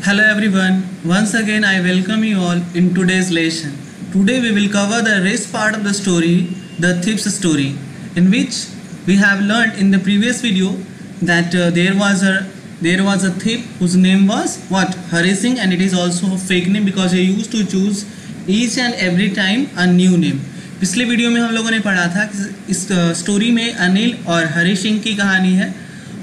Hello everyone, once again I welcome you all in today's lesson. Today we will cover the rest part of the story, the thief's story, in which we have learned in the previous video that there was a thief whose name was what? Hari Singh, and it is also a fake name because he used to choose each and every time a new name. पिछले video में हम लोगों ने पढ़ा था कि इस story में अनिल और हरी सिंह की कहानी है,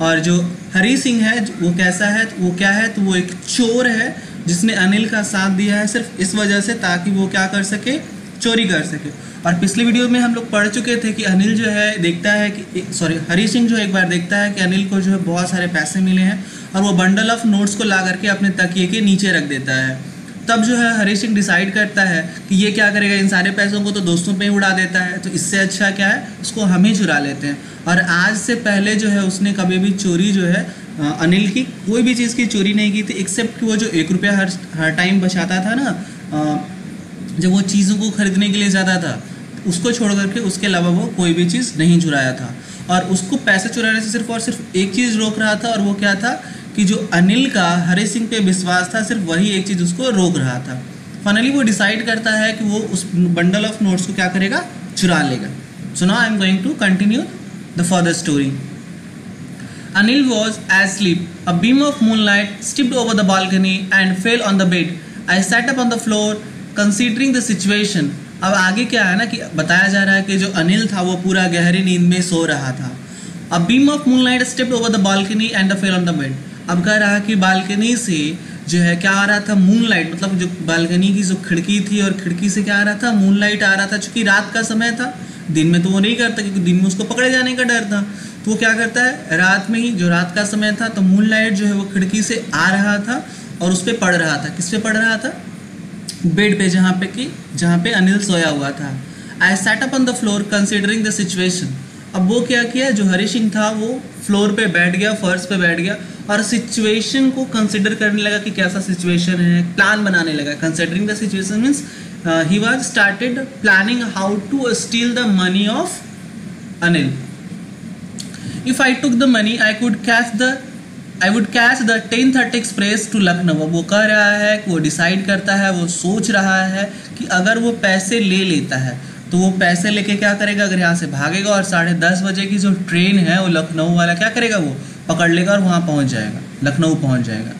और जो हरी सिंह है वो कैसा है, वो क्या है, तो वो एक चोर है जिसने अनिल का साथ दिया है सिर्फ इस वजह से ताकि वो क्या कर सके, चोरी कर सके। और पिछले वीडियो में हम लोग पढ़ चुके थे कि अनिल जो है देखता है कि हरी सिंह जो एक बार देखता है कि अनिल को जो है बहुत सारे पैसे मिले हैं और वो बंडल ऑफ नोट्स को ला करके अपने तकिए के नीचे रख देता है। तब जो है हरी सिंह डिसाइड करता है कि ये क्या करेगा, इन सारे पैसों को तो दोस्तों पे ही उड़ा देता है, तो इससे अच्छा क्या है, उसको हम ही चुरा लेते हैं। और आज से पहले जो है उसने कभी भी चोरी जो है अनिल की कोई भी चीज़ की चोरी नहीं की थी, एक्सेप्ट कि वो जो 1 रुपया हर टाइम बचाता था ना, जब वो चीज़ों को खरीदने के लिए जाता था, उसको छोड़ करके उसके अलावा वो कोई भी चीज़ नहीं चुराया था। और उसको पैसे चुराने से सिर्फ और सिर्फ एक चीज़ रोक रहा था, और वो क्या था कि जो अनिल का हरी सिंह पे विश्वास था, सिर्फ वही एक चीज़ उसको रोक रहा था। फाइनली वो डिसाइड करता है कि वो उस बंडल ऑफ नोट्स को क्या करेगा, चुरा लेगा। So now I am going to continue the further story. Anil was asleep. A beam of moonlight stepped over the balcony and fell on the bed. I sat up on the floor considering the situation. अब आगे क्या है ना कि बताया जा रहा है कि जो अनिल था वो पूरा गहरी नींद में सो रहा था। A beam of moonlight stepped over the balcony and fell on the bed. अब कह रहा है कि बालकनी से जो है क्या आ रहा था, मूनलाइट, मतलब जो बालकनी की जो खिड़की थी और खिड़की से क्या आ रहा था, मूनलाइट आ रहा था। चूँकि रात का समय था, दिन में तो वो नहीं करता क्योंकि दिन में उसको पकड़े जाने का डर था, तो वो क्या करता है, रात में ही, जो रात का समय था, तो मूनलाइट जो है वो खिड़की से आ रहा था और उस पर पड़ रहा था। किस पे पड़ रहा था? बेड पे, जहाँ पे अनिल सोया हुआ था। I sat up on the floor considering the situation. अब वो क्या किया, जो हरी सिंह था वो फ्लोर पे बैठ गया, फर्श पे बैठ गया और सिचुएशन को कंसिडर करने लगा कि कैसा सिचुएशन है, प्लान बनाने लगा। Considering the situation means he was started planning how to steal the money of Anil. If I took the money, I would catch the 10:30 express to Lucknow. वो कह रहा है कि वो डिसाइड करता है, वो सोच रहा है कि अगर वो पैसे ले लेता है तो वो पैसे लेके क्या करेगा, अगर यहाँ से भागेगा और 10:30 बजे की जो ट्रेन है वो लखनऊ वाला क्या करेगा, वो पकड़ लेगा और वहाँ पहुँच जाएगा, लखनऊ पहुँच जाएगा।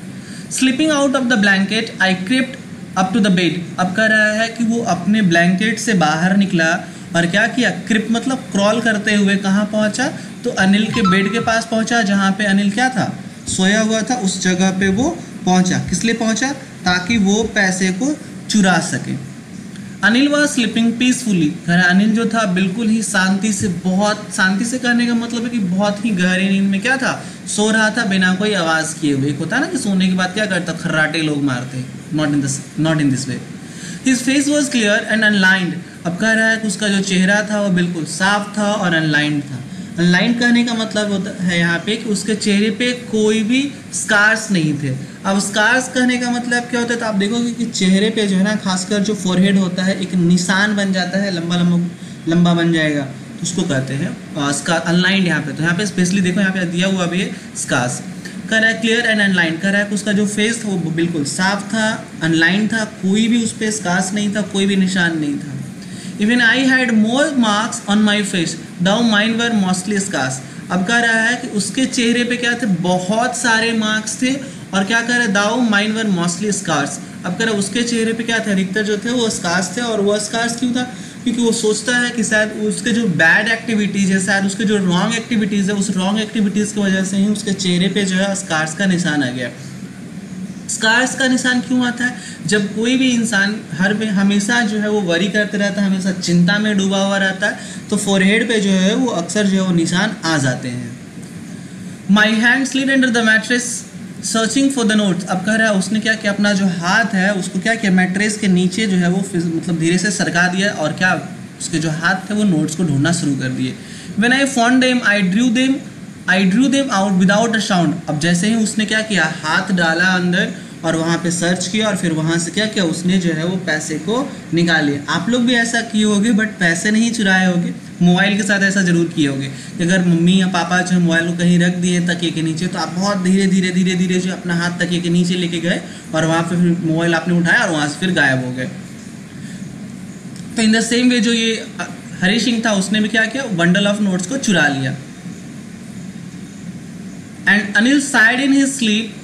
Sleeping out of the blanket I crept up to the bed. अब कह रहा है कि वो अपने ब्लैंकेट से बाहर निकला और क्या किया, क्रिप मतलब क्रॉल करते हुए कहाँ पहुँचा, तो अनिल के बेड के पास पहुँचा, जहाँ पे अनिल क्या था, सोया हुआ था, उस जगह पे वो पहुँचा। किस लिए पहुँचा? ताकि वो पैसे को चुरा सके। Anil was sleeping peacefully. कह रहा अनिल जो था बिल्कुल ही शांति से, बहुत शांति से कहने का मतलब है कि बहुत ही गहरी नींद में क्या था, सो रहा था बिना कोई आवाज़ किए हुए। एक होता है ना कि सोने के बाद क्या करता, खर्राटे लोग मारते, not in this way. His face was clear and unlined. अब कह रहा है कि उसका जो चेहरा था वो बिल्कुल साफ था और अनलाइंड था। अनलाइंड कहने का मतलब होता है यहाँ पे कि उसके चेहरे पे कोई भी स्कार्स नहीं थे। अब स्कार्स कहने का मतलब क्या होता है, तो आप देखोगे कि चेहरे पे जो है ना, खासकर जो फोरहेड होता है, एक निशान बन जाता है, लंबा बन जाएगा, तो उसको कहते हैं स्कार। अनलाइंड यहाँ पे, तो यहाँ पे स्पेशली देखो, यहाँ पे दिया हुआ भी है स्कार्स। कह रहा है क्लियर एंड अनलाइंड, कह रहा है कि उसका जो फेस था वो बिल्कुल साफ था, अनलाइंड था, कोई भी उस पर स्कार्स नहीं था, कोई भी निशान नहीं था। Even I had more marks on my face though mine were mostly scars. अब कह रहा है कि उसके चेहरे पे क्या थे, बहुत सारे मार्क्स थे, और क्या कह रहा है, दाउ माइन वर मोस्टली स्कार्स। अब कह रहा है उसके चेहरे पे क्या थे, अधिकतर जो थे वो स्कार्स थे। और वो स्कार्स क्यों था, क्योंकि वो सोचता है कि शायद उसके जो बैड एक्टिविटीज़ है, शायद उसके जो रॉन्ग एक्टिविटीज़ है, उस रॉन्ग एक्टिविटीज़ की वजह से ही उसके चेहरे पे जो है स्कार्स का निशान आ गया। स्कार्स का निशान क्यों आता है, जब कोई भी इंसान हमेशा जो है वो वरी करते रहता है, हमेशा चिंता में डूबा हुआ रहता है, तो फोरहेड पे जो है वो अक्सर जो है वो निशान आ जाते हैं। My hand slid under the mattress searching for the notes. अब कह रहा है उसने क्या किया, अपना जो हाथ है उसको क्या किया, मैट्रेस के नीचे जो है वो मतलब धीरे से सरका दिया, और क्या उसके जो हाथ थे वो नोट्स को ढूंढना शुरू कर दिए। When I found them I drew them out without a sound. अब जैसे ही उसने क्या किया, हाथ डाला अंदर और वहाँ पे सर्च किया और फिर वहाँ से क्या किया, उसने जो है वो पैसे को निकाल लिया। आप लोग भी ऐसा किए होगे बट पैसे नहीं चुराए होगे। मोबाइल के साथ ऐसा ज़रूर किए होगे कि अगर मम्मी या पापा जो मोबाइल को कहीं रख दिए तकिए के नीचे, तो आप बहुत धीरे धीरे जो अपना हाथ तकिए के नीचे लेके गए और वहाँ पे फिर मोबाइल आपने उठाया और वहाँ से फिर गायब हो गए। तो इन द सेम वे जो ये हरी सिंह था उसने भी क्या किया, बंडल ऑफ नोट्स को चुरा लिया। And Anil side in his sleep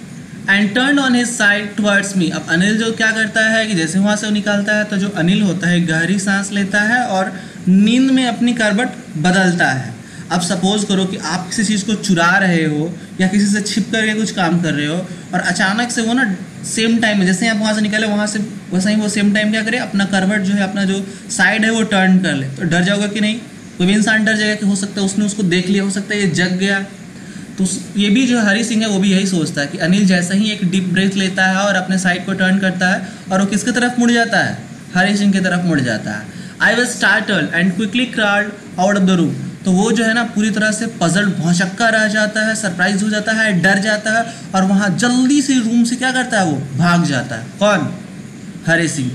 and turn on his side towards me. अब अनिल जो क्या करता है कि जैसे वहाँ से वो निकालता है तो जो अनिल होता है गहरी सांस लेता है और नींद में अपनी करवट बदलता है। अब सपोज करो कि आप किसी चीज़ को चुरा रहे हो या किसी से छिप करके कुछ काम कर रहे हो और अचानक से वो ना सेम टाइम में जैसे आप वहाँ से निकले वहाँ से वैसे ही वो सेम टाइम क्या करे, अपना करवट जो है अपना जो साइड है वो टर्न कर ले। तो डर जाओगा कि नहीं? कोई भी इंसान डर जाएगा कि हो सकता है उसने उसको देख लिया, हो सकता है ये जग गया। तो ये भी जो हरी सिंह है वो भी यही सोचता है कि अनिल जैसे ही एक डीप ब्रेथ लेता है और अपने साइड को टर्न करता है और वो किसकी तरफ मुड़ जाता है, हरी सिंह की तरफ मुड़ जाता है। I was startled and quickly crowd out of the room. तो वो जो है ना पूरी तरह से पजल्ड भौंचक्का रह जाता है, सरप्राइज हो जाता है, डर जाता है और वहाँ जल्दी से रूम से क्या करता है, वो भाग जाता है। कौन? Hari Singh.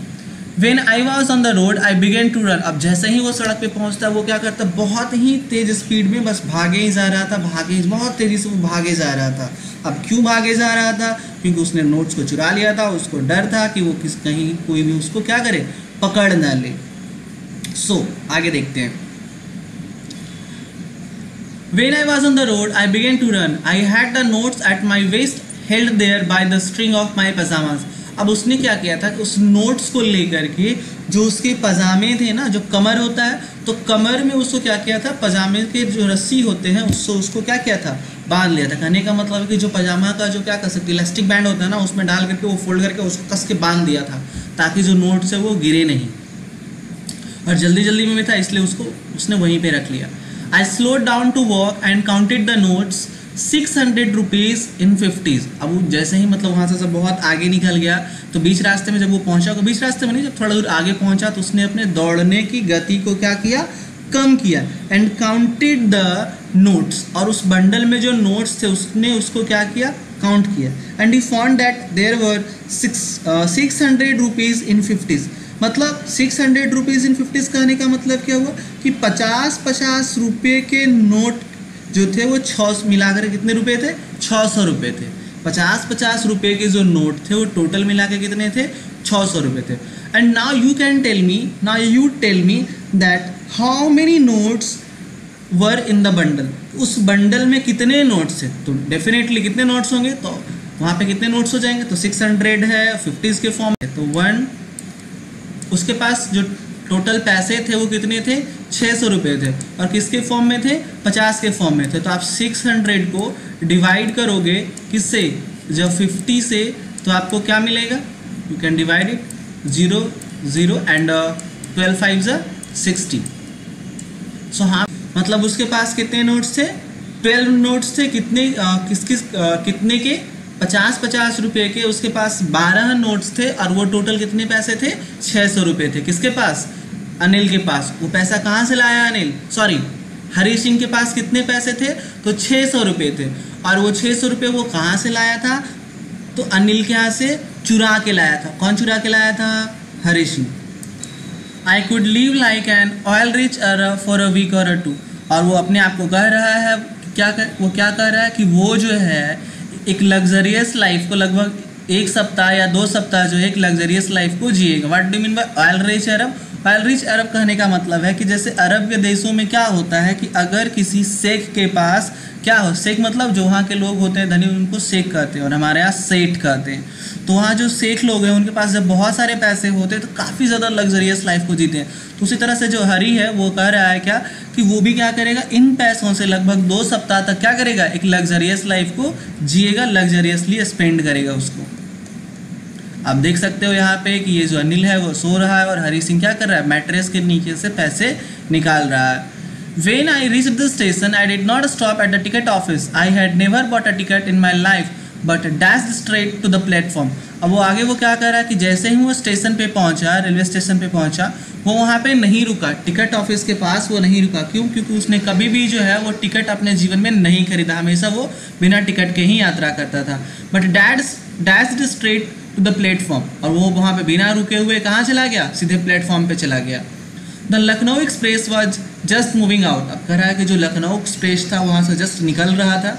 When I was on the road, I began to run। अब जैसे ही वो सड़क पे पहुंचता है वो क्या करता है, बहुत ही तेज स्पीड में बस भागे ही जा रहा था, बहुत तेजी से वो भागे जा रहा था। अब क्यों भागे जा रहा था? क्योंकि उसने नोट्स को चुरा लिया था, उसको डर था कि वो कहीं कोई भी उसको क्या करे, पकड़ ना ले। आगे देखते हैं। When I was on the road, I began to run. I had the notes at my waist, held there by the string of my pajamas। अब उसने क्या किया था कि उस नोट्स को लेकर के जो उसके पजामे थे ना, जो कमर होता है, तो कमर में उसको क्या किया था, पजामे के जो रस्सी होते हैं उसको क्या किया था, बांध लिया था। कहने का मतलब है कि जो पजामा का जो क्या कर सकते इलास्टिक बैंड होता है ना, उसमें डाल करके वो फोल्ड करके उसको कस के बांध दिया था ताकि जो नोट्स है वो गिरे नहीं। और जल्दी में था इसलिए उसने वहीं पर रख लिया। I slowed down to walk and counted the notes 600 rupees in 50s। अब वो जैसे ही मतलब वहाँ से सब बहुत आगे निकल गया तो बीच रास्ते में जब वो पहुँचा, तो बीच रास्ते में नहीं, जब थोड़ा दूर आगे पहुँचा तो उसने अपने दौड़ने की गति को क्या किया, कम किया। एंड काउंटेड द नोट्स, और उस बंडल में जो नोट्स थे उसने उसको क्या किया, काउंट किया। And he found that there were 600 rupees in 50s। मतलब 600 रुपीज़ इन 50s कहने का मतलब क्या हुआ कि 50 रुपये के नोट जो थे वो 600 मिलाकर कितने रुपए थे, 600 रुपये थे। 50 रुपये के जो नोट थे वो टोटल मिला के कितने थे, 600 रुपये थे। And now you tell me that how many notes were in the bundle. उस बंडल में कितने नोट्स थे? तो डेफिनेटली कितने नोट्स होंगे, तो वहाँ पे कितने नोट्स हो जाएंगे, तो 600 है 50s के फॉर्म में, तो 1 उसके पास जो टोटल पैसे थे वो कितने थे, 600 रुपये थे, और किसके फॉर्म में थे, 50 के फॉर्म में थे। तो आप 600 को डिवाइड करोगे किससे, जब 50 से, तो आपको क्या मिलेगा, you can divide it 0 and 12 5 60। सो हाँ, मतलब उसके पास कितने नोट्स थे, 12 नोट्स थे। कितने के, 50 रुपये के। उसके पास 12 नोट्स थे और वो टोटल कितने पैसे थे, 600 रुपये थे। किसके पास, अनिल के पास। वो पैसा कहाँ से लाया हरी सिंह के पास कितने पैसे थे, तो 600 रुपये थे, और वो 600 रुपये वो कहाँ से लाया था, तो अनिल के यहाँ से चुरा के लाया था। कौन चुरा के लाया था, Hari Singh. I could live like an oil rich Arab for a week or 2। और वो अपने आप को कह रहा है, क्या कह रहा है कि वो जो है एक लग्जरियस लाइफ को लगभग 1 सप्ताह या 2 सप्ताह जो है एक लग्जरियस लाइफ को जिएगा। What do mean by oil rich Arab? Oil rich Arab कहने का मतलब है कि जैसे अरब के देशों में क्या होता है कि अगर किसी शेख के पास क्या हो, शेख मतलब जो वहाँ के लोग होते हैं धनी, उनको शेख कहते हैं और हमारे यहाँ सेठ कहते हैं। तो वहाँ जो शेख लोग हैं उनके पास जब बहुत सारे पैसे होते हैं तो काफ़ी ज़्यादा लग्जरियस लाइफ को जीते हैं। तो उसी तरह से जो हरी है वो कह रहा है क्या कि वो भी क्या करेगा, इन पैसों से लगभग 2 सप्ताह तक क्या करेगा, एक लग्जरियस लाइफ को जिएगा, लग्जरियसली स्पेंड करेगा उसको। आप देख सकते हो यहाँ पे कि ये जो अनिल है वो सो रहा है और हरी सिंह क्या कर रहा है, मैट्रेस के नीचे से पैसे निकाल रहा है। When I reached the station, I did not stop at the ticket office. I had never bought a ticket in my life, but dashed straight to the platform. अब वो आगे वो क्या कर रहा है कि जैसे ही वो स्टेशन पे पहुंचा, रेलवे स्टेशन पे पहुंचा, वो वहाँ पे नहीं रुका, टिकट ऑफिस के पास वो नहीं रुका। क्यों? क्योंकि उसने कभी भी जो है वो टिकट अपने जीवन में नहीं खरीदा, हमेशा वो बिना टिकट के ही यात्रा करता था। But dashed straight to the platform, और वो वहाँ पे बिना रुके हुए कहाँ चला गया, सीधे प्लेटफॉर्म पे चला गया। The Lucknow express was just moving out. अब कह रहा है कि जो लखनऊ एक्सप्रेस था वहाँ से जस्ट निकल रहा था।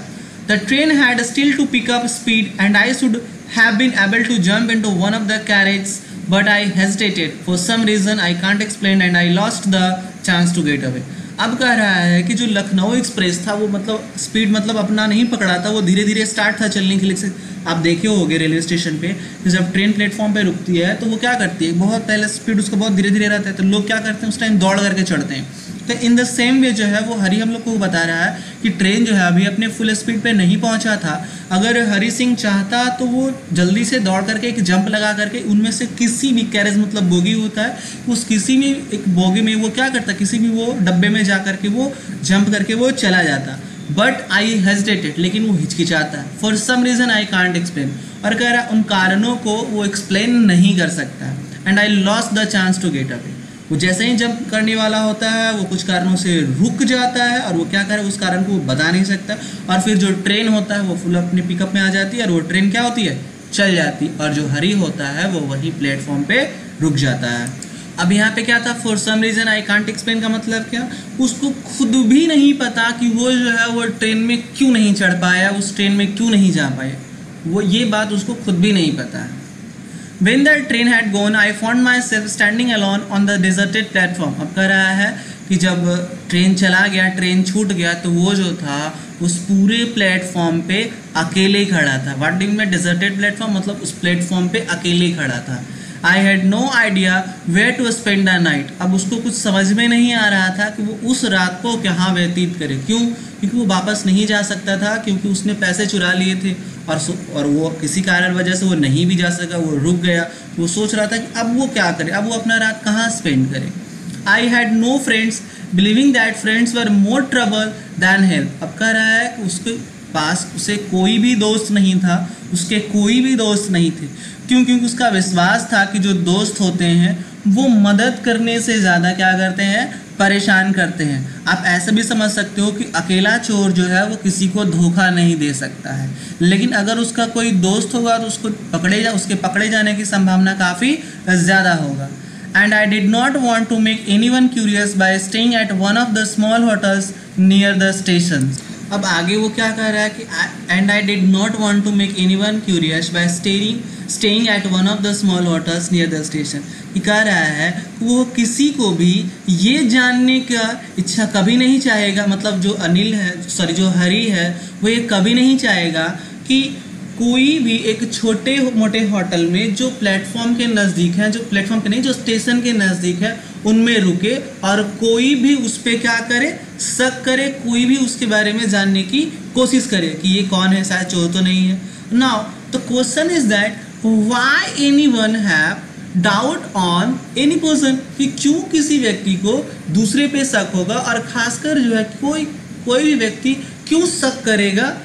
The train had still to pick up speed and I should have been able to jump into one of the carriage but I hesitated for some reason I can't explain and I lost the chance to get away. अब कह रहा है कि जो Lucknow express था वो मतलब speed मतलब अपना नहीं पकड़ा था, वो धीरे धीरे स्टार्ट था चलने के लिए। आप देखे होंगे रेलवे स्टेशन पे कि जब ट्रेन प्लेटफॉर्म पे रुकती है तो वो क्या करती है, बहुत पहले स्पीड उसका बहुत धीरे धीरे रहता है, तो लोग क्या करते हैं उस टाइम दौड़ करके चढ़ते हैं। तो इन द सेम वे जो है वो हरी हम लोग को बता रहा है कि ट्रेन जो है अभी अपने फुल स्पीड पे नहीं पहुंचा था। अगर हरी सिंह चाहता तो वो जल्दी से दौड़ करके एक जंप लगा करके उनमें से किसी भी कैरेज मतलब बोगी होता है, उस किसी भी एक बोगी में वो क्या करता, किसी भी वो डब्बे में जा करके वो जंप करके वो चला जाता। बट आई हेजिटेटेड, लेकिन वो हिचकिचाता है। For some reason I can't explain, और कह रहा उन कारणों को वो एक्सप्लेन नहीं कर सकता। And I lost the chance to get away, वो जैसे ही जंप करने वाला होता है वो कुछ कारणों से रुक जाता है और वो क्या करे उस कारण को वो बता नहीं सकता। और फिर जो ट्रेन होता है वो फुल अपने पिकअप में आ जाती है और वो ट्रेन क्या होती है, चल जाती, और जो हरी होता है वो वही प्लेटफॉर्म पे रुक जाता है। अब यहाँ पे क्या था, for some reason I can't explain का मतलब क्या, उसको खुद भी नहीं पता कि वो जो है वो ट्रेन में क्यों नहीं चढ़ पाया, उस ट्रेन में क्यों नहीं जा पाया, वो ये बात उसको खुद भी नहीं पता है। When the train had gone, I found myself standing alone on the deserted platform। अब कह रहा है कि जब ट्रेन चला गया, ट्रेन छूट गया, तो वो जो था उस पूरे प्लेटफॉर्म पे अकेले ही खड़ा था। What do you mean deserted platform, मतलब उस प्लेटफॉर्म पे अकेले ही खड़ा था। I had no idea where to spend the night. अब उसको कुछ समझ में नहीं आ रहा था कि वो उस रात को कहाँ व्यतीत करे। क्यों? क्योंकि वो वापस नहीं जा सकता था, क्योंकि उसने पैसे चुरा लिए थे और वो किसी कारण वजह से वो नहीं भी जा सका, वो रुक गया। वो सोच रहा था कि अब वो क्या करे, अब वो अपना रात कहाँ स्पेंड करे। I had no friends believing that friends were more trouble than help. अब कह रहा है कि उसके पास उसे कोई भी दोस्त नहीं था, उसके कोई भी दोस्त नहीं थे। क्यों? क्योंकि उसका विश्वास था कि जो दोस्त होते हैं वो मदद करने से ज़्यादा क्या करते हैं, परेशान करते हैं। आप ऐसा भी समझ सकते हो कि अकेला चोर जो है वो किसी को धोखा नहीं दे सकता है, लेकिन अगर उसका कोई दोस्त होगा तो उसके पकड़े जाने की संभावना काफ़ी ज़्यादा होगा। And I did not want to make any one curious by staying at one of the small hotels near the station. अब आगे वो क्या कह रहा है कि and I did not want to make any one curious by staying at one of the small hotels near the station. ये कह रहा है वो किसी को भी ये जानने का इच्छा कभी नहीं चाहेगा, मतलब जो हरी है वो ये कभी नहीं चाहेगा कि कोई भी एक छोटे मोटे होटल में जो प्लेटफॉर्म के नज़दीक है, जो प्लेटफॉर्म के नहीं जो स्टेशन के नज़दीक है, उनमें रुके और कोई भी उस पर क्या करे, शक करे, कोई भी उसके बारे में जानने की कोशिश करे कि ये कौन है, शायद चोर तो नहीं है। Now the question is that why anyone have doubt on any person, कि क्यों किसी व्यक्ति को दूसरे पे शक होगा, और खासकर जो है कोई भी व्यक्ति क्यों शक करेगा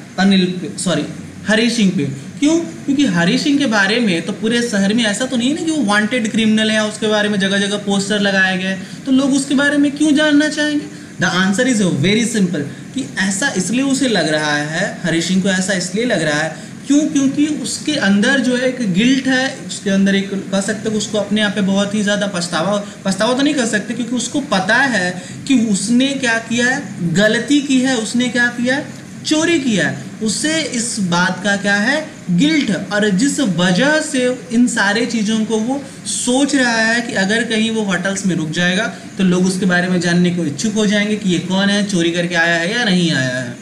हरी सिंह पे। क्यों? क्योंकि हरी सिंह के बारे में तो पूरे शहर में ऐसा तो नहीं है ना कि वो वांटेड क्रिमिनल है, उसके बारे में जगह जगह पोस्टर लगाए गए, तो लोग उसके बारे में क्यों जानना चाहेंगे। The answer is very simple, कि ऐसा इसलिए उसे लग रहा है, हरी सिंह को ऐसा इसलिए लग रहा है, क्यों? क्योंकि उसके अंदर जो है एक गिल्ट है, उसके अंदर एक कह सकते हो उसको अपने आप पे बहुत ही ज़्यादा पछतावा तो नहीं कर सकते, क्योंकि उसको पता है कि उसने क्या किया है, गलती की है, उसने क्या किया है, चोरी किया है। उसे इस बात का क्या है, गिल्ट, और जिस वजह से इन सारे चीज़ों को वो सोच रहा है कि अगर कहीं वो होटल्स में रुक जाएगा तो लोग उसके बारे में जानने को इच्छुक हो जाएंगे कि ये कौन है, चोरी करके आया है या नहीं आया है।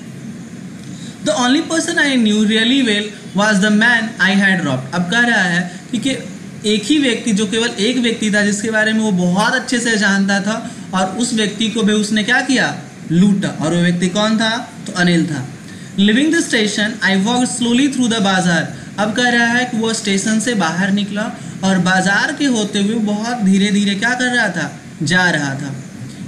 The only person I knew really well was the man I had robbed. अब कह रहा है कि एक ही व्यक्ति, जो केवल एक व्यक्ति था जिसके बारे में वो बहुत अच्छे से जानता था, और उस व्यक्ति को भी उसने क्या किया, लूटा। और वो व्यक्ति कौन था, तो अनिल था। Living the station I walk slowly through the बाजार। अब कह रहा है कि वो स्टेशन से बाहर निकला और बाजार के होते हुए बहुत धीरे धीरे क्या कर रहा था, जा रहा था।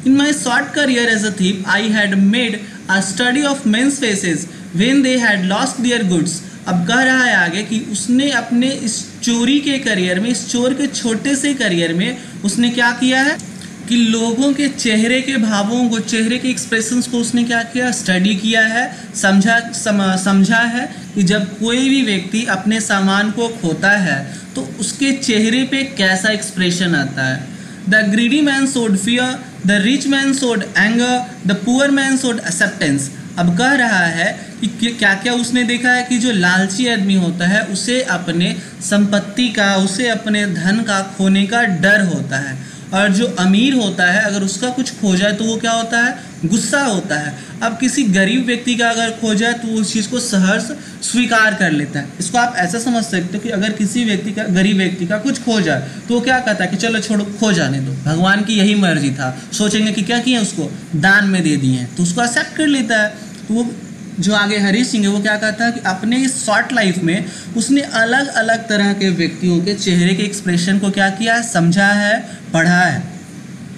In my short career as a thief I had made a study of men's faces when they had lost their goods. अब कह रहा है आगे कि उसने अपने इस चोरी के करियर में, इस चोर के छोटे से करियर में उसने क्या किया है कि लोगों के चेहरे के भावों को, चेहरे के एक्सप्रेशंस को उसने क्या किया, स्टडी किया है, समझा है कि जब कोई भी व्यक्ति अपने सामान को खोता है तो उसके चेहरे पे कैसा एक्सप्रेशन आता है। The greedy man showed fear, the rich man showed anger, the poor man showed acceptance. अब कह रहा है कि क्या क्या उसने देखा है कि जो लालची आदमी होता है उसे अपने संपत्ति का, उसे अपने धन का खोने का डर होता है, और जो अमीर होता है अगर उसका कुछ खो जाए तो वो क्या होता है, गुस्सा होता है। अब किसी गरीब व्यक्ति का अगर खो जाए तो वो उस चीज़ को सहर्ष स्वीकार कर लेता है। इसको आप ऐसा समझ सकते हो कि अगर किसी व्यक्ति का, गरीब व्यक्ति का कुछ खो जाए तो वो क्या कहता है कि चलो छोड़ो, खो जाने दो, भगवान की यही मर्जी था। सोचेंगे कि क्या किए, उसको दान में दे दिए, तो उसको एक्सेप्ट कर लेता है। तो वो जो आगे हरीश सिंह है वो क्या कहता है कि अपने इस शॉर्ट लाइफ में उसने अलग अलग तरह के व्यक्तियों के चेहरे के एक्सप्रेशन को क्या किया है, समझा है, पढ़ा है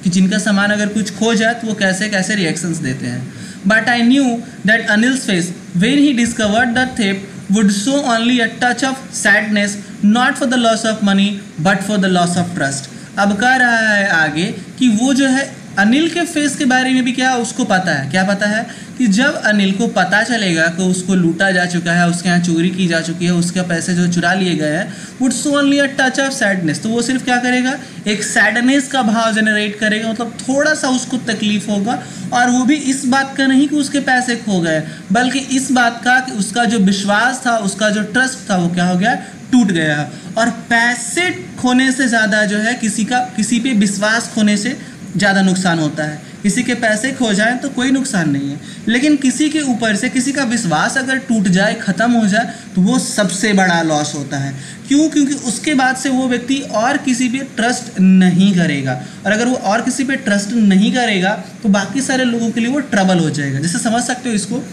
कि जिनका सामान अगर कुछ खो जाए तो वो कैसे कैसे रिएक्शंस देते हैं। But I knew that Anil's face when he discovered the theft would show only a touch of sadness, not for the loss of money but for the loss of trust. अब कह रहा है आगे कि वो जो है अनिल के फेस के बारे में भी क्या उसको पता है, क्या पता है कि जब अनिल को पता चलेगा कि उसको लूटा जा चुका है, उसके यहाँ चोरी की जा चुकी है, उसके पैसे जो चुरा लिए गए हैं, would so only a touch of sadness, तो वो सिर्फ क्या करेगा, एक सैडनेस का भाव जनरेट करेगा, मतलब थोड़ा सा उसको तकलीफ होगा। और वो भी इस बात का नहीं कि उसके पैसे खो गए, बल्कि इस बात का कि उसका जो विश्वास था, उसका जो ट्रस्ट था, वो क्या हो गया, टूट गया। और पैसे खोने से ज़्यादा जो है किसी पे विश्वास खोने से ज़्यादा नुकसान होता है। किसी के पैसे खो जाएं तो कोई नुकसान नहीं है, लेकिन किसी के ऊपर से किसी का विश्वास अगर टूट जाए, ख़त्म हो जाए, तो वो सबसे बड़ा लॉस होता है। क्यों? क्योंकि उसके बाद से वो व्यक्ति और किसी पे ट्रस्ट नहीं करेगा, और अगर वो और किसी पे ट्रस्ट नहीं करेगा तो बाकी सारे लोगों के लिए वो ट्रबल हो जाएगा। जैसे समझ सकते हो इसको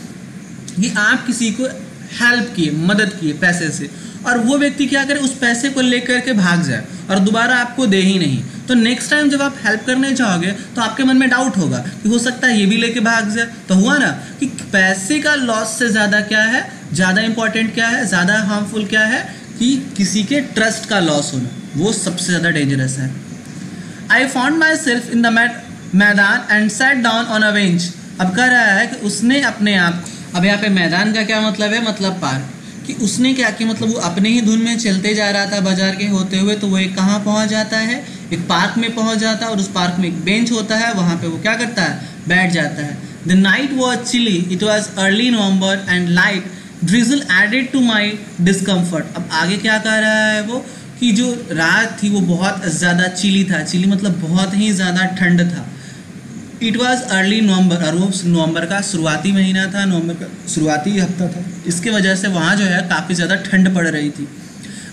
कि आप किसी को हेल्प किए, मदद किए पैसे से, और वो व्यक्ति क्या करे, उस पैसे को लेकर के भाग जाए और दोबारा आपको दे ही नहीं, तो नेक्स्ट टाइम जब आप हेल्प करने जाओगे तो आपके मन में डाउट होगा कि हो सकता है ये भी लेके भाग जाए। तो हुआ ना कि पैसे का लॉस से ज़्यादा क्या है, ज़्यादा इंपॉर्टेंट क्या है, ज़्यादा हार्मफुल क्या है कि किसी के ट्रस्ट का लॉस होना, वो सबसे ज़्यादा डेंजरस है। I found myself in the maidan and sat down on a bench. अब कह रहा है कि उसने अपने आप, अब यहाँ पे मैदान का क्या मतलब है, मतलब पार्क, कि उसने क्या किया, मतलब वो अपने ही धुन में चलते जा रहा था बाजार के होते हुए, तो वो एक कहाँ पहुँच जाता है, एक पार्क में पहुँच जाता है, और उस पार्क में एक बेंच होता है, वहाँ पे वो क्या करता है, बैठ जाता है। The night was chilly, it was early November and light drizzle added to my discomfort. अब आगे क्या कह रहा है वो कि जो रात थी वो बहुत ज़्यादा चिली था, चिली मतलब बहुत ही ज़्यादा ठंड था। इट वॉज अर्ली नवंबर, और वो नवंबर का शुरुआती महीना था, नवंबर का शुरुआती हफ्ता था, इसके वजह से वहाँ जो है काफ़ी ज़्यादा ठंड पड़ रही थी।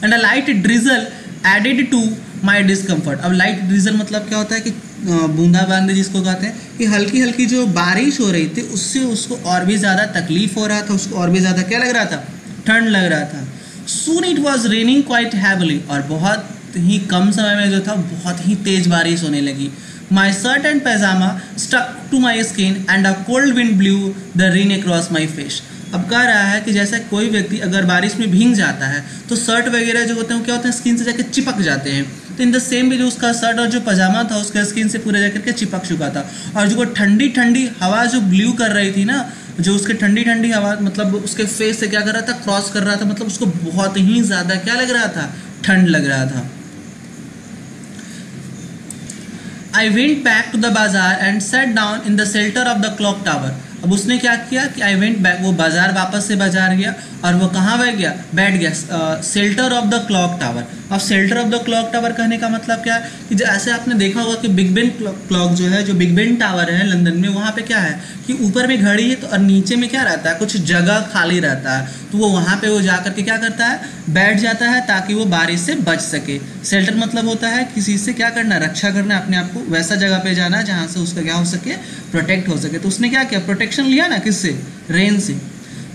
And a light drizzle added to my discomfort. अब लाइट ड्रिजल मतलब क्या होता है कि बूंदाबांदी जिसको कहते हैं, कि हल्की हल्की जो बारिश हो रही थी उससे उसको और भी ज़्यादा तकलीफ हो रहा था, उसको और भी ज़्यादा क्या लग रहा था, ठंड लग रहा था। Soon it was raining quite heavily, और बहुत ही कम समय में जो था बहुत ही तेज़ बारिश होने लगी। My shirt and pajama stuck to my skin and a cold wind blew the rain across my face. अब कह रहा है कि जैसे कोई व्यक्ति अगर बारिश में भीग जाता है तो शर्ट वगैरह जो होते हैं वो क्या होते हैं, स्किन से जाकर चिपक जाते हैं। तो इन द सेम वे जो उसका शर्ट और जो पजामा था उसका स्किन से पूरा जाकर के चिपक चुका था, और जो ठंडी ठंडी हवा जो ब्लू कर रही थी ना, जो उसके ठंडी ठंडी हवा मतलब उसके फेस से क्या कर रहा था, क्रॉस कर रहा था, मतलब उसको बहुत ही ज़्यादा क्या लग रहा था, ठंड लग रहा था। I went back to the bazaar and sat down in the shelter of the clock tower. अब उसने क्या किया कि आई वेंट बैक, वो बाजार वापस से बाजार गया और वो कहाँ बैठ गया, shelter of the clock tower. अब shelter of the clock tower कहने का मतलब क्या है कि जैसे आपने देखा होगा कि बिग बेन क्लॉक जो है, जो बिग बेन टावर है लंदन में, वहाँ पे क्या है कि ऊपर में घड़ी है तो और नीचे में क्या रहता है, कुछ जगह खाली रहता है, तो वो वहाँ पे वो जा करके क्या करता है, बैठ जाता है ताकि वो बारिश से बच सके। शेल्टर मतलब होता है किसी से क्या करना, रक्षा करना, अपने आप को वैसा जगह पे जाना जहाँ से उसका क्या हो सके, प्रोटेक्ट हो सके। तो उसने क्या किया, प्रोटेक्शन लिया ना, किससे, रेन से।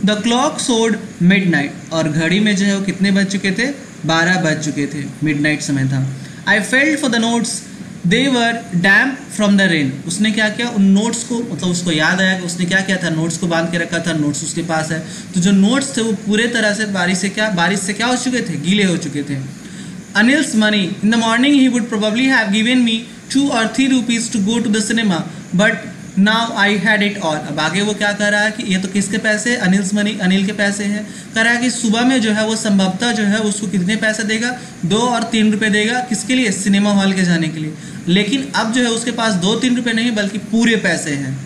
द क्लॉक सोड मिडनाइट, और घड़ी में जो है वो कितने बज चुके थे, 12 बज चुके थे, मिडनाइट समय था। I felt for the notes, they were damp from the rain. उसने क्या किया, उन नोट्स को, मतलब उसको याद आया कि उसने क्या किया था, नोट्स को बांध के रखा था, नोट्स उसके पास है, तो जो नोट्स थे वो पूरे तरह से बारिश से क्या हो चुके थे, गीले हो चुके थे। Anil's money, in the morning he would probably have given me 2 or 3 rupees to go to the cinema, but now I had it all. अब आगे वो क्या कर रहा है कि ये तो किसके पैसे, अनिल के पैसे हैं। कह रहा है कि सुबह में जो है वो संभवतः जो है उसको कितने पैसे देगा, 2 और 3 रुपये देगा, किसके लिए, सिनेमा हॉल के जाने के लिए। लेकिन अब जो है उसके पास 2-3 रुपये नहीं बल्कि पूरे पैसे हैं।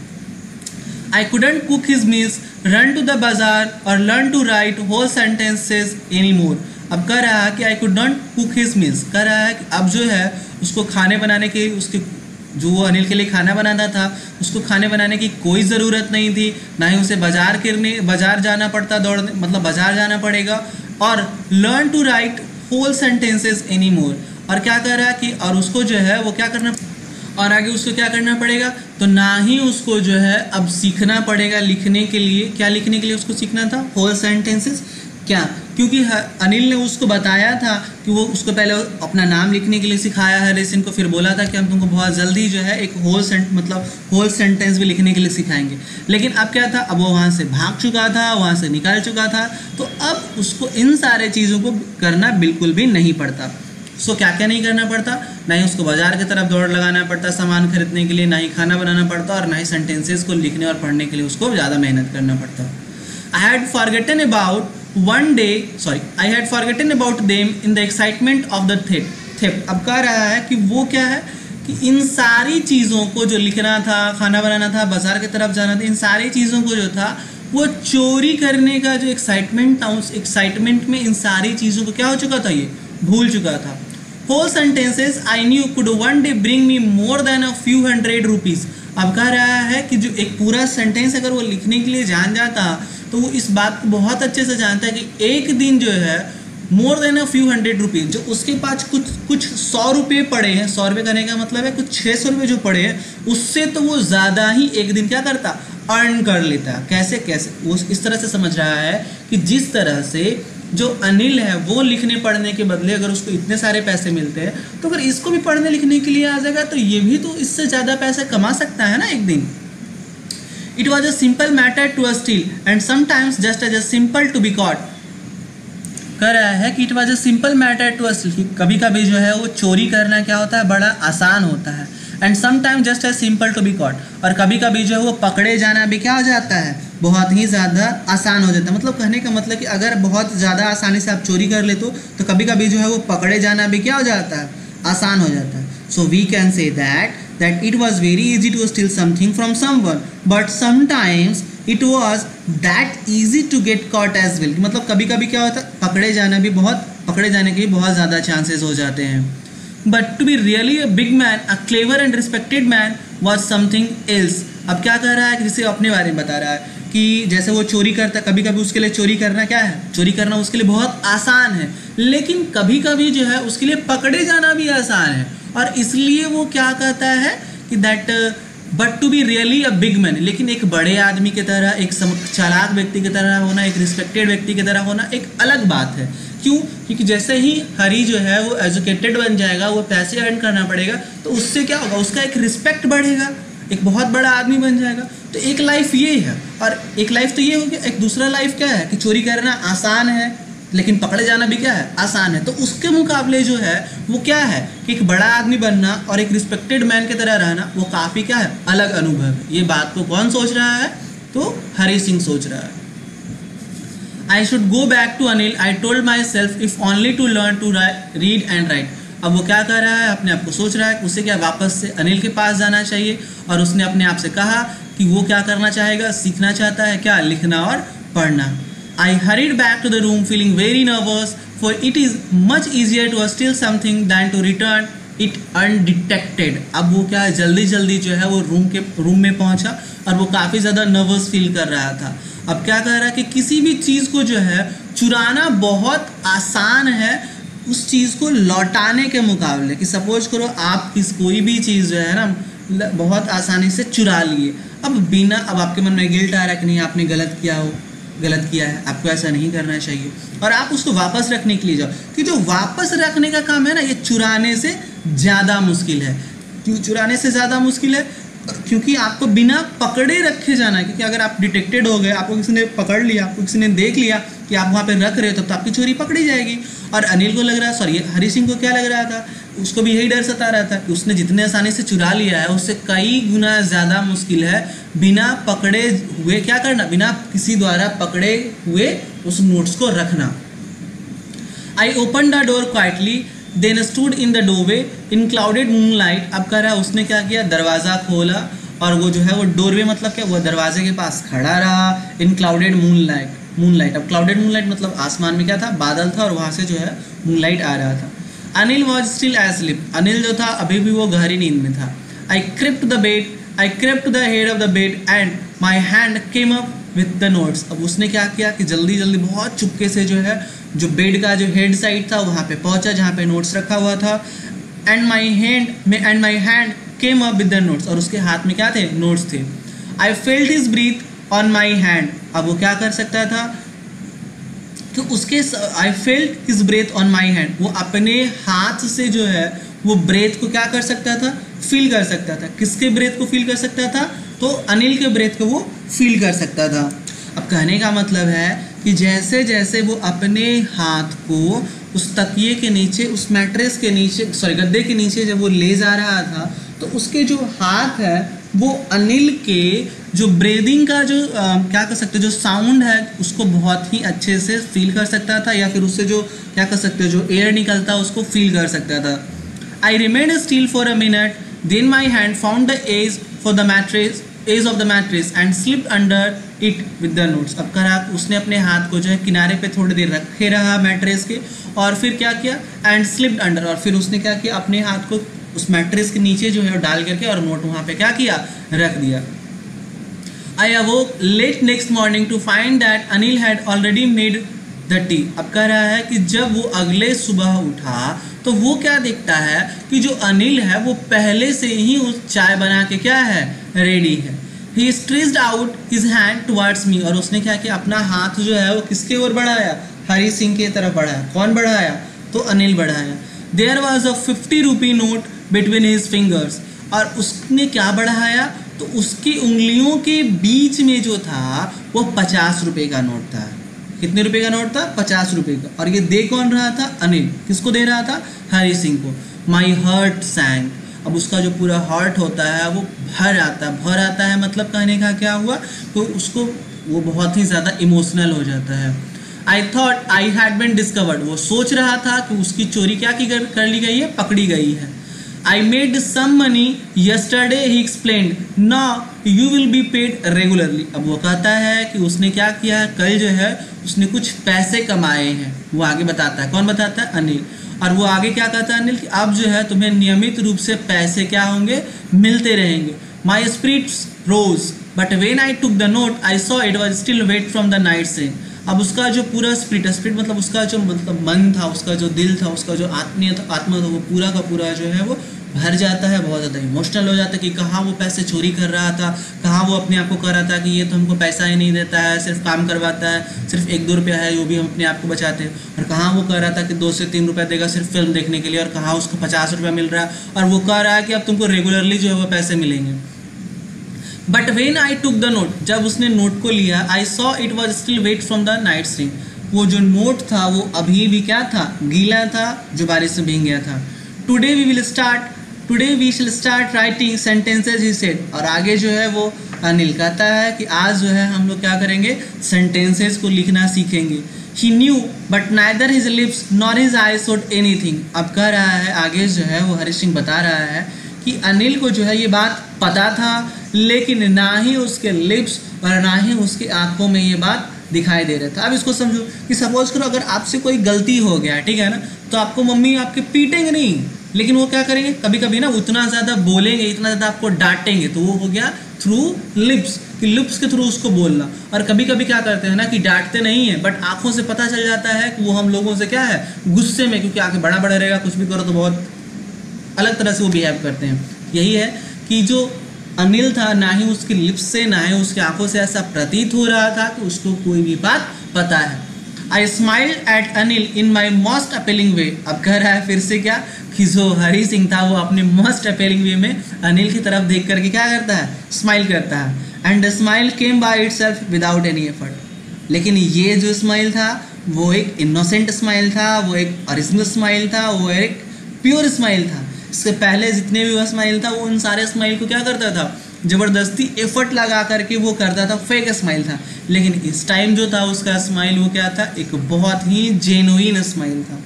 I couldn't cook his meals, run to the bazaar और learn to write whole sentences any more. अब कह रहा है कि I could not cook his meals, कह रहा है कि अब जो है उसको खाने बनाने की, उसके जो वो अनिल के लिए खाना बनाता था उसको खाने बनाने की कोई ज़रूरत नहीं थी, ना ही उसे बाजार जाना पड़ता, दौड़ने मतलब बाजार जाना पड़ेगा। और learn to write whole sentences any more, और क्या कर रहा है कि और उसको जो है वो क्या करना, और आगे उसको क्या करना पड़ेगा, तो ना ही उसको जो है अब सीखना पड़ेगा लिखने के लिए। क्या लिखने के लिए उसको सीखना था, होल सेंटेंसेस। क्या, क्योंकि अनिल ने उसको बताया था कि वो उसको पहले अपना नाम लिखने के लिए सिखाया है रेसिन को, फिर बोला था कि हम तुमको बहुत जल्दी जो है एक होल सेंटेंस भी लिखने के लिए सिखाएंगे। लेकिन अब क्या था, अब वो वहाँ से भाग चुका था, वहाँ से निकल चुका था, तो अब उसको इन सारे चीज़ों को करना बिल्कुल भी नहीं पड़ता। सो क्या क्या नहीं करना पड़ता, ना ही उसको बाजार की तरफ दौड़ लगाना पड़ता सामान खरीदने के लिए, ना ही खाना बनाना पड़ता, और ना ही सेंटेंसेस को लिखने और पढ़ने के लिए उसको ज़्यादा मेहनत करना पड़ता। I had forgotten about them in the excitement of the theft। अब कह रहा है कि वो क्या है कि इन सारी चीज़ों को जो लिखना था, खाना बनाना था, बाजार की तरफ जाना था, इन सारी चीज़ों को जो था वो चोरी करने का जो एक्साइटमेंट था, उस एक्साइटमेंट में इन सारी चीज़ों को क्या हो चुका था, ये भूल चुका था। Whole sentences I knew could one day bring me more than a few hundred rupees। अब कह रहा है कि जो एक पूरा सेंटेंस अगर वो लिखने के लिए जान जाता तो वो इस बात को बहुत अच्छे से जानता है कि एक दिन जो है मोर than a few hundred rupees, जो उसके पास कुछ 100 रुपये पड़े हैं, 100 रुपये करने का मतलब है कुछ 600 रुपये जो पड़े हैं, उससे तो वो ज़्यादा ही एक दिन क्या करता, अर्न कर लेता। कैसे वो इस तरह से समझ रहा है कि जिस तरह से जो अनिल है वो लिखने पढ़ने के बदले अगर उसको इतने सारे पैसे मिलते हैं, तो अगर इसको भी पढ़ने लिखने के लिए आ जाएगा तो ये भी तो इससे ज़्यादा पैसे कमा सकता है ना एक दिन। It was a simple matter to steal and sometimes just as simple to be caught। कह रहा है कि it was a simple matter to steal, कभी कभी जो है वो चोरी करना क्या होता है, बड़ा आसान होता है। and sometimes just as simple to be caught, और कभी कभी जो है वो पकड़े जाना भी क्या हो जाता है, बहुत ही ज़्यादा आसान हो जाता है। मतलब कहने का मतलब कि अगर बहुत ज़्यादा आसानी से आप चोरी कर ले तो कभी कभी जो है वो पकड़े जाना भी क्या हो जाता है, आसान हो जाता है। So we can say that it was very easy to steal something from someone, but sometimes it was that easy to get caught as well। मतलब कभी कभी क्या होता है, पकड़े जाने के भी बहुत ज़्यादा चांसेस हो जाते हैं। But to be really a big man, a clever and respected man was something else। अब क्या कह रहा है कि जिसे अपने बारे में बता रहा है कि जैसे वो चोरी करता है, कभी कभी उसके लिए चोरी करना क्या है, चोरी करना उसके लिए बहुत आसान है, लेकिन कभी कभी जो है उसके लिए पकड़े जाना भी आसान है। और इसलिए वो क्या कहता है कि that but to be really a big man, लेकिन एक बड़े आदमी की तरह, एक चालाक व्यक्ति की तरह होना, एक रिस्पेक्टेड व्यक्ति की तरह होना एक अलग बात है। क्यों? क्योंकि जैसे ही हरी जो है वो एजुकेटेड बन जाएगा, वो पैसे अर्न करना पड़ेगा, तो उससे क्या होगा, उसका एक रिस्पेक्ट बढ़ेगा, एक बहुत बड़ा आदमी बन जाएगा। तो एक लाइफ ये है, और एक लाइफ तो ये हो गया। एक दूसरा लाइफ क्या है कि चोरी करना आसान है लेकिन पकड़े जाना भी क्या है, आसान है। तो उसके मुकाबले जो है वो क्या है कि एक बड़ा आदमी बनना और एक रिस्पेक्टेड मैन की तरह रहना वो काफ़ी क्या है, अलग अनुभव है। ये बात को कौन सोच रहा है, तो हरी सिंह सोच रहा है। I should go back to Anil, I told my self, if only to learn to read and write. अब वो क्या कर रहा है, अपने आप को सोच रहा है उसे क्या वापस से अनिल के पास जाना चाहिए, और उसने अपने आप से कहा कि वो क्या करना चाहेगा, सीखना चाहता है क्या, लिखना और पढ़ना। I hurried back to the room feeling very nervous, for it is much easier to steal something than to return it undetected। अब वो क्या है, जल्दी जल्दी जो है वो रूम में पहुंचा और वो काफ़ी ज़्यादा नर्वस फील कर रहा था। अब क्या कह रहा है कि किसी भी चीज़ को जो है चुराना बहुत आसान है उस चीज़ को लौटाने के मुकाबले। कि सपोज करो आप कोई भी चीज़ जो है ना बहुत आसानी से चुरा लिए, अब आपके मन में गिल्ट आ रहा है कि नहीं आपने गलत किया है, आपको ऐसा नहीं करना चाहिए, और आप उसको वापस रखने के लिए जाओ। कि जो वापस रखने का काम है ना, ये चुराने से ज़्यादा मुश्किल है। क्यों चुराने से ज़्यादा मुश्किल है? क्योंकि आपको बिना पकड़े रखे जाना है। क्योंकि अगर आप डिटेक्टेड हो गए, आपको किसी ने पकड़ लिया, आपको किसी ने देख लिया, कि आप वहाँ पे रख रहे हो तो आपकी चोरी पकड़ी जाएगी। और अनिल को लग रहा, सॉरी हरी सिंह को क्या लग रहा था, उसको भी यही डर सता रहा था कि उसने जितने आसानी से चुरा लिया है उससे कई गुना ज़्यादा मुश्किल है बिना पकड़े हुए क्या करना, बिना किसी द्वारा पकड़े हुए उस नोट्स को रखना। I open the door quietly then stood in the doorway in clouded moonlight. अब कह रहा है उसने क्या किया, दरवाज़ा खोला और वो जो है वो डोरवे मतलब क्या, वो दरवाजे के पास खड़ा रहा इन क्लाउडेड मूनलाइट। अब क्लाउडेड मूनलाइट मतलब आसमान में क्या था, बादल था और वहाँ से जो है मूनलाइट आ रहा था। Anil was still asleep, Anil जो था अभी भी वो गहरी नींद में था। I crept the head of the bed and my hand came up with the notes. अब उसने क्या किया कि जल्दी जल्दी बहुत चुपके से जो है जो बेड का जो हेड साइड था वहाँ पे पहुँचा जहाँ पे नोट्स रखा हुआ था। And my hand came up with the notes, और उसके हाथ में क्या थे, नोट्स थे। I felt his breath on my hand. अब वो क्या कर सकता था कि उसके I felt his breath on my hand, वो अपने हाथ से जो है वो ब्रेथ को क्या कर सकता था, फील कर सकता था। किसके ब्रेथ को फील कर सकता था, तो अनिल के ब्रेथ को वो फील कर सकता था। अब कहने का मतलब है कि जैसे जैसे वो अपने हाथ को उस तकिए के नीचे, उस मैट्रेस के नीचे, सॉरी गद्दे के नीचे जब वो ले जा रहा था तो उसके जो हाथ है वो अनिल के जो ब्रीदिंग का जो क्या कर सकते, जो साउंड है उसको बहुत ही अच्छे से फील कर सकता था, या फिर उससे जो क्या कर सकते, जो एयर निकलता उसको फील कर सकता था। I remained still for a minute then my hand found the edge of the mattress and slipped under it with the notes. अब करा उसने अपने हाथ को जो है किनारे पे थोड़ी देर रखे रहा मैट्रेस के, और फिर क्या किया, एंड स्लिप्ड अंडर, और फिर उसने क्या किया, अपने हाथ को उस मैट्रेस के नीचे जो है डाल करके और नोट वहाँ पे क्या किया, रख दिया। I awoke late next morning to find that Anil had already made the tea. अब कह रहा है कि जब वो अगले सुबह उठा तो वो क्या देखता है कि जो अनिल है वो पहले से ही उस चाय बना के क्या है, रेडी है। He stretched out his hand towards me, और उसने क्या किया, अपना हाथ जो है वो किसके ओर बढ़ाया, हरी सिंह की तरफ बढ़ाया। कौन बढ़ाया, तो अनिल बढ़ाया। There was a 50 rupee note between his fingers, और उसने क्या बढ़ाया, तो उसकी उंगलियों के बीच में जो था वो 50 रुपये का नोट था। कितने रुपए का नोट था, 50 रुपये का। और ये दे कौन रहा था, अनिल। किसको दे रहा था, हरी सिंह को। माई हर्ट सैंक, अब उसका जो पूरा हार्ट होता है वो भर आता है, मतलब कहने का क्या हुआ, तो उसको वो बहुत ही ज़्यादा इमोशनल हो जाता है। I thought I had been discovered, वो सोच रहा था कि उसकी चोरी क्या की कर ली गई है, पकड़ी गई है। I made some money yesterday he explained, now you will be paid regularly. अब वो कहता है कि उसने क्या किया है, कल जो है उसने कुछ पैसे कमाए हैं, वो आगे बताता है। कौन बताता है, अनिल। और वो आगे क्या कहता है अनिल कि अब जो है तुम्हें नियमित रूप से पैसे क्या होंगे, मिलते रहेंगे। My spirits rose but when I took the note I saw it was still wet from the night से। अब उसका जो पूरा स्पिरिट मतलब उसका जो मतलब मन था, उसका जो दिल था, उसका जो आत्मा था, वो पूरा का पूरा जो है वो भर जाता है, बहुत ज़्यादा इमोशनल हो जाता है कि कहाँ वो पैसे चोरी कर रहा था, कहाँ वो अपने आप को कह रहा था कि ये तो हमको पैसा ही नहीं देता है, सिर्फ काम करवाता है, सिर्फ 1-2 रुपया है वो भी हम अपने आप को बचाते हैं, और कहाँ वो कह रहा था कि 2 से 3 रुपया देगा सिर्फ फिल्म देखने के लिए, और कहाँ उसको 50 रुपया मिल रहा है, और वो कह रहा है कि अब तुमको रेगुलरली जो है वो पैसे मिलेंगे। But when I took the note, जब उसने नोट को लिया, I saw it was still wet from the night stream, वो जो नोट था वो अभी भी क्या था, गीला था, जो बारिश से भीग गया था। टुडे वी शिल start writing sentences he said, और आगे जो है वो अनिल कहता है कि आज जो है हम लोग क्या करेंगे, सेंटेंसेज को लिखना सीखेंगे। He knew but neither his lips nor his eyes showed anything. अब कह रहा है आगे जो है वो हरी सिंह बता रहा है कि अनिल को जो है ये बात पता था, लेकिन ना ही उसके लिप्स और ना ही उसकी आंखों में ये बात दिखाई दे रहा था। अब इसको समझो कि सपोज करो अगर आपसे कोई गलती हो गया, ठीक है ना, तो आपको मम्मी आपके पीटेंगे नहीं, लेकिन वो क्या करेंगे, कभी कभी ना उतना ज़्यादा बोलेंगे, इतना ज़्यादा आपको डांटेंगे, तो वो हो गया थ्रू लिप्स, कि लिप्स के थ्रू उसको बोलना। और कभी कभी क्या करते हैं ना कि डांटते नहीं है, बट आंखों से पता चल जाता है कि वो हम लोगों से क्या है, गुस्से में, क्योंकि आगे बड़ा रहेगा, कुछ भी करो तो बहुत अलग तरह से वो बिहेव करते हैं। यही है कि जो अनिल था, ना ही उसकी लिप्स से ना ही उसकी आंखों से ऐसा प्रतीत हो रहा था कि उसको कोई भी बात पता है। I smiled at Anil in my most appealing way. अब कह रहा है फिर से क्या कि जो हरी सिंह था वो अपने मोस्ट अपीलिंग वे में अनिल की तरफ देख करके क्या करता है, स्माइल करता है। And the smile came by itself without any effort. लेकिन ये जो स्माइल था वो एक इनोसेंट स्माइल था, वो एक ओरिजिनल स्माइल था, वो एक प्योर स्माइल था। इससे पहले जितने भी वो स्माइल था वो उन सारे स्माइल को क्या करता था, ज़बरदस्ती एफर्ट लगा करके वो करता था, फेक स्माइल था। लेकिन इस टाइम जो था उसका स्माइल वो क्या था, एक बहुत ही जेन्युइन स्माइल था।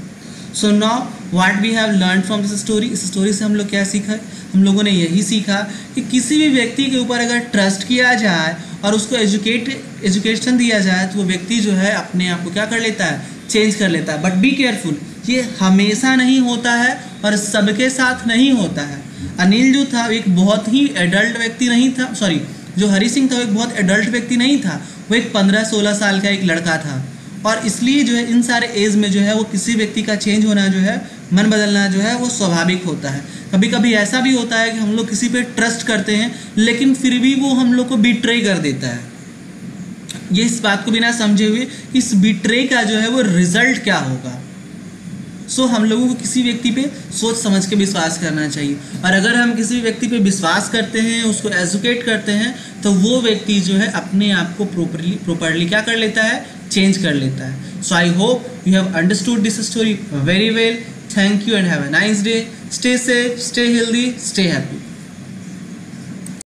So now what we have learn from this story, इस स्टोरी से हम लोग क्या सीखा है, हम लोगों ने यही सीखा कि किसी भी व्यक्ति के ऊपर अगर ट्रस्ट किया जाए और उसको एजुकेशन दिया जाए तो वो व्यक्ति जो है अपने आप को क्या कर लेता है, चेंज कर लेता है। बट बी केयरफुल, ये हमेशा नहीं होता है और सबके साथ नहीं होता है। अनिल जो था एक बहुत ही एडल्ट व्यक्ति नहीं था, सॉरी जो हरी सिंह था वो एक बहुत एडल्ट व्यक्ति नहीं था, वो एक 15-16 साल का एक लड़का था। और इसलिए जो है इन सारे एज में जो है वो किसी व्यक्ति का चेंज होना जो है, मन बदलना जो है वो स्वाभाविक होता है। कभी कभी ऐसा भी होता है कि हम लोग किसी पे ट्रस्ट करते हैं लेकिन फिर भी वो हम लोग को बिट्रे कर देता है। ये इस बात को बिना समझे हुए कि इस बिट्रे का जो है वो रिजल्ट क्या होगा। सो हम लोगों को किसी व्यक्ति पे सोच समझ के विश्वास करना चाहिए, और अगर हम किसी व्यक्ति पे विश्वास करते हैं, उसको एजुकेट करते हैं, तो वो व्यक्ति जो है अपने आप को प्रॉपरली क्या कर लेता है, चेंज कर लेता है। So I hope you have understood this story very well. Thank you and have a nice day. Stay safe, stay healthy, stay happy.